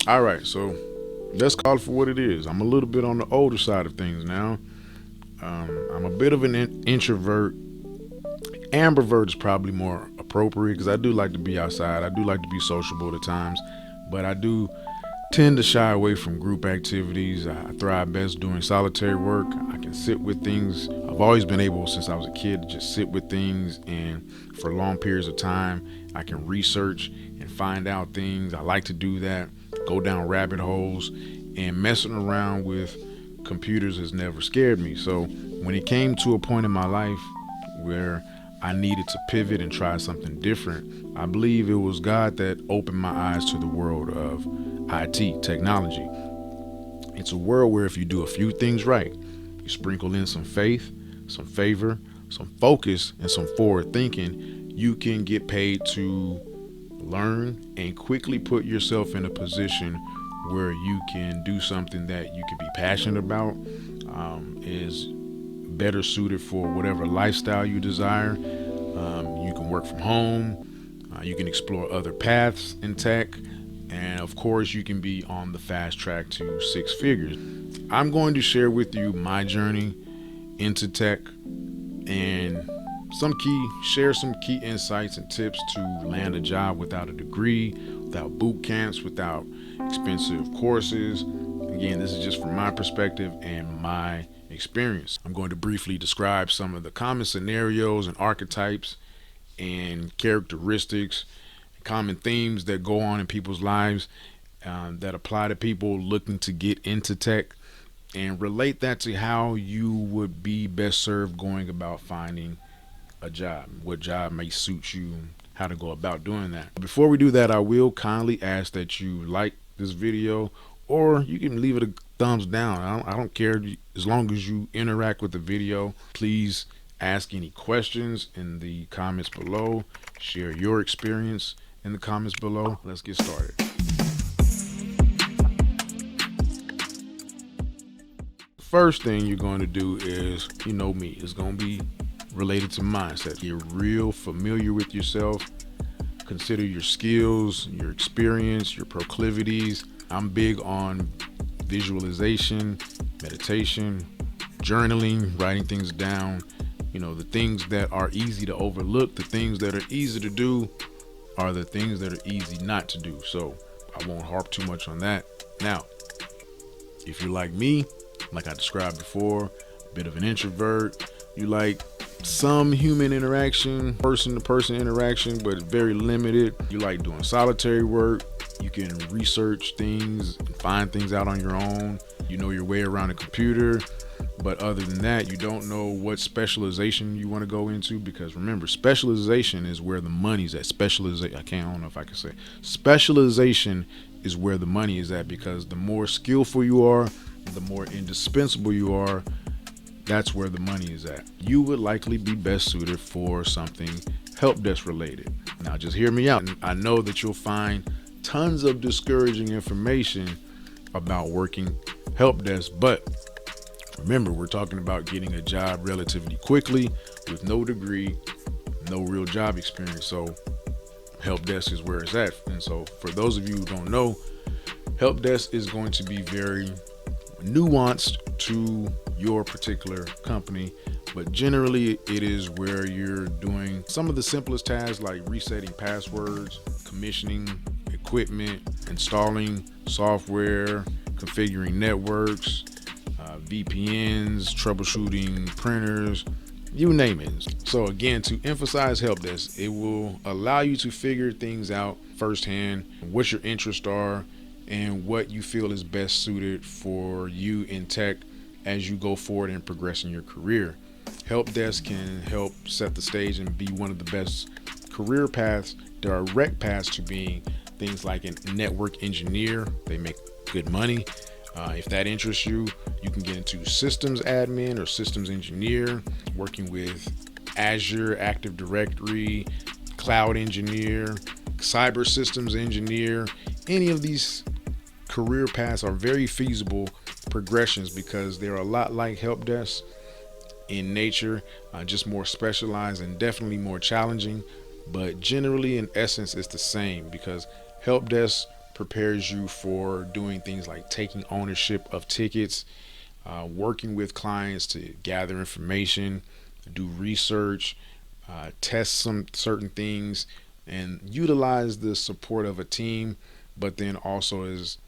All right, so let's call it for what it is. I'm a little bit on the older side of things now. I'm a bit of an introvert. Ambivert is probably more appropriate because I do like to be outside. I do like to be sociable at times, but I do tend to shy away from group activities. I thrive best doing solitary work. I can sit with things. I've always been able, since I was a kid, to just sit with things, and for long periods of time, I can research and find out things. I like to do that, go down rabbit holes, and messing around with computers has never scared me. So when it came to a point in my life where I needed to pivot and try something different, I believe it was God that opened my eyes to the world of IT, technology. It's a world where if you do a few things right, you sprinkle in some faith, some favor, some focus, and some forward thinking, you can get paid to learn and quickly put yourself in a position where you can do something that you can be passionate about, is better suited for whatever lifestyle you desire. You can work from home. You can explore other paths in tech. And of course, you can be on the fast track to six figures. I'm going to share with you my journey into tech and share some key insights and tips to land a job without a degree, without boot camps, without expensive courses. Again, this is just from my perspective and my experience. I'm going to briefly describe some of the common scenarios and archetypes and characteristics, common themes that go on in people's lives, that apply to people looking to get into tech, and relate that to how you would be best served going about finding a job, what job may suit you, how to go about doing that. Before we do that, I will kindly ask that you like this video, or you can leave it a thumbs down. I don't care, as long as you interact with the video. Please ask any questions in the comments below. Share your experience in the comments below. Let's get started. First thing you're going to do is, you know me, it's going to be related to mindset. Get real familiar with yourself. Consider your skills, your experience, your proclivities. I'm big on visualization, meditation, journaling, writing things down. You know, the things that are easy to overlook, the things that are easy to do are the things that are easy not to do. So I won't harp too much on that. Now, if you're like me, like I described before, a bit of an introvert, you like some human interaction, person to person interaction, but very limited. You like doing solitary work. You can research things and find things out on your own. You know your way around a computer. But other than that, you don't know what specialization you want to go into, because remember, specialization is where the money's at. I don't know if I can say. Specialization is where the money is at, because the more skillful you are, the more indispensable you are, that's where the money is at. You would likely be best suited for something help desk related. Now, just hear me out. I know that you'll find tons of discouraging information about working help desk, but remember, we're talking about getting a job relatively quickly with no degree, no real job experience. So help desk is where it's at. And so for those of you who don't know, help desk is going to be very nuanced to your particular company, but generally it is where you're doing some of the simplest tasks like resetting passwords, commissioning equipment, installing software, configuring networks, VPNs, troubleshooting printers, you name it. So again, to emphasize help desk, it will allow you to figure things out firsthand, what your interests are, and what you feel is best suited for you in tech as you go forward and progress in your career. Help desk can help set the stage and be one of the best career paths, direct paths to being things like a network engineer. They make good money. If that interests you, you can get into systems admin or systems engineer, working with Azure, Active Directory, cloud engineer, cyber systems engineer. Any of these career paths are very feasible progressions because they're a lot like help desk in nature, just more specialized and definitely more challenging, but generally in essence it's the same, because help desk prepares you for doing things like taking ownership of tickets, working with clients to gather information, do research, test some certain things, and utilize the support of a team. But then also, as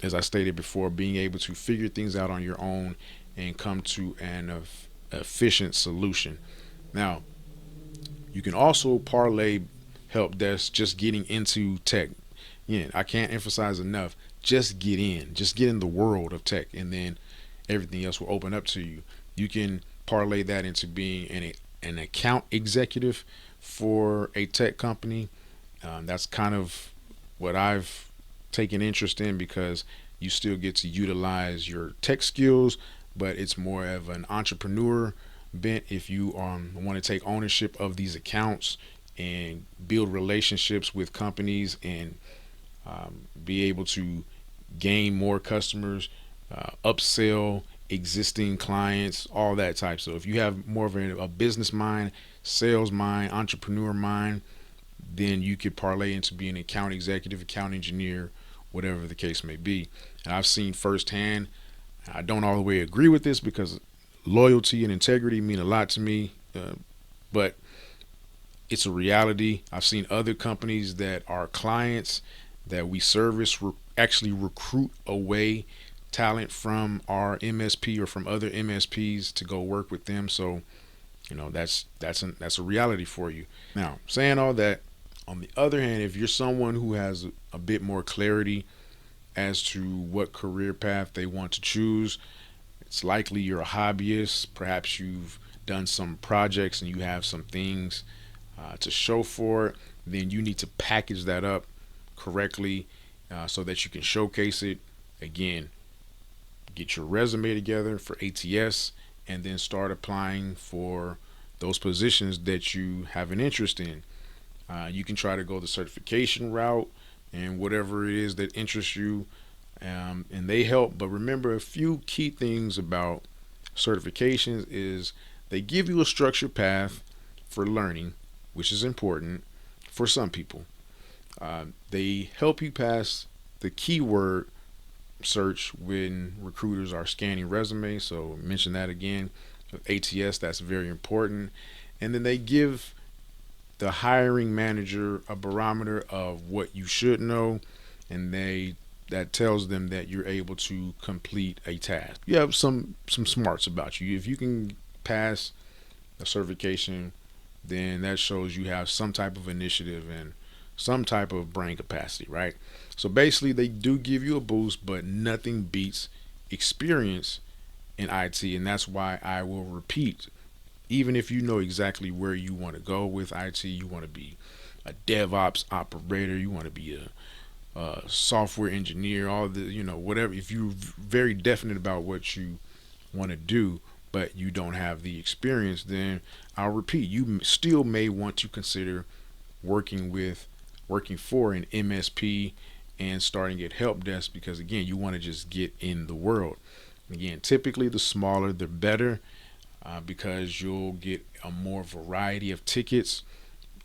I stated before, being able to figure things out on your own and come to an efficient solution. Now, you can also parlay help desk just getting into tech. Yeah, I can't emphasize enough. Just get in the world of tech, and then everything else will open up to you. You can parlay that into being an account executive for a tech company. That's kind of what I've taken interest in because you still get to utilize your tech skills, but it's more of an entrepreneur bent if you want to take ownership of these accounts and build relationships with companies and be able to gain more customers, upsell existing clients, all that type. So if you have more of a business mind, sales mind, entrepreneur mind, then you could parlay into being an account executive, account engineer, whatever the case may be. And I've seen firsthand, I don't all the way agree with this because loyalty and integrity mean a lot to me, but it's a reality. I've seen other companies that are clients that we service actually recruit away talent from our MSP or from other MSPs to go work with them. So, that's a reality for you. Now, saying all that, on the other hand, if you're someone who has a bit more clarity as to what career path they want to choose, it's likely you're a hobbyist. Perhaps you've done some projects and you have some things to show for it. Then you need to package that up correctly so that you can showcase it. Again, get your resume together for ATS and then start applying for those positions that you have an interest in. You can try to go the certification route and whatever it is that interests you, and they help. But remember, a few key things about certifications is they give you a structured path for learning, which is important for some people. They help you pass the keyword search when recruiters are scanning resumes. So mention that again. With ATS, that's very important. And then they give the hiring manager a barometer of what you should know, and that tells them that you're able to complete a task. You have some smarts about you. If you can pass a certification, then that shows you have some type of initiative and some type of brain capacity, right? So basically, they do give you a boost, but nothing beats experience in IT, and that's why I will repeat. Even if you know exactly where you want to go with IT, you want to be a DevOps operator, you want to be a software engineer, all the, whatever. If you're very definite about what you want to do, but you don't have the experience, then I'll repeat, you still may want to consider working for an MSP and starting at help desk because, again, you want to just get in the world. Again, typically the smaller the better because you'll get a more variety of tickets,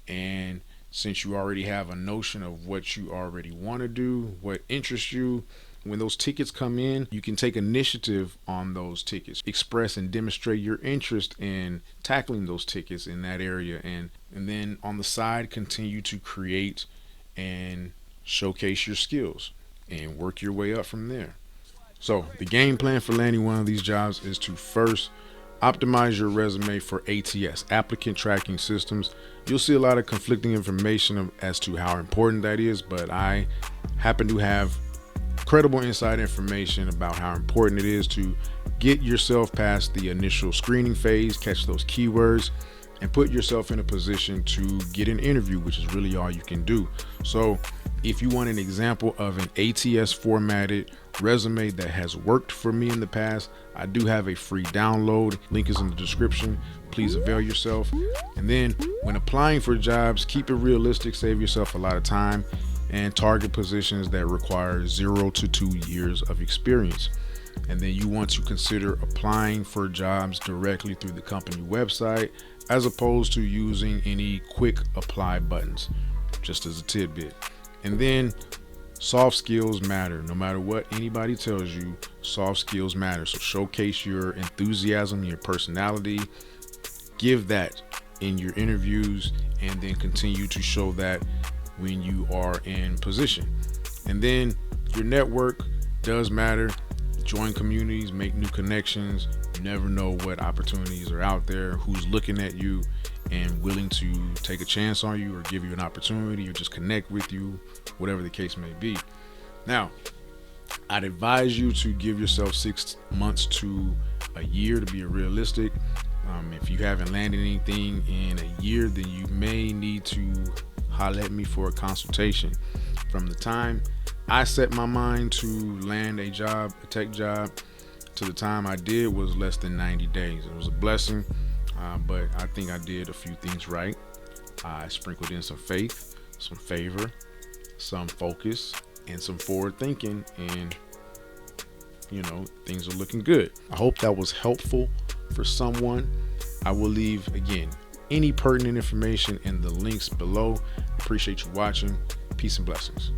and since you already have a notion of what you already want to do, what interests you, when those tickets come in, you can take initiative on those tickets, express and demonstrate your interest in tackling those tickets in that area, and then on the side continue to create and showcase your skills and work your way up from there. So the game plan for landing one of these jobs is to first optimize your resume for ATS, applicant tracking systems. You'll see a lot of conflicting information as to how important that is, but I happen to have credible inside information about how important it is to get yourself past the initial screening phase, catch those keywords, and put yourself in a position to get an interview, which is really all you can do. So if you want an example of an ATS formatted resume that has worked for me in the past, I do have a free download. Link is in the description. Please avail yourself. And then when applying for jobs, keep it realistic, save yourself a lot of time, and target positions that require 0 to 2 years of experience. And then you want to consider applying for jobs directly through the company website as opposed to using any quick apply buttons, just as a tidbit. And then Soft skills matter. No matter what anybody tells you, soft skills matter. So showcase your enthusiasm, your personality. Give that in your interviews, and then continue to show that when you are in position. And then your network does matter. Join communities, make new connections. You never know what opportunities are out there, who's looking at you and willing to take a chance on you or give you an opportunity or just connect with you, whatever the case may be. Now, I'd advise you to give yourself 6 months to a year to be realistic. If you haven't landed anything in a year, then you may need to holler at me for a consultation. From the time I set my mind to land a job, a tech job, to the time I did was less than 90 days. It was a blessing, but I think I did a few things right. I sprinkled in some faith, some favor, some focus, and some forward thinking, and things are looking good. I hope that was helpful for someone. I will leave, again, any pertinent information in the links below. Appreciate you watching. Peace and blessings.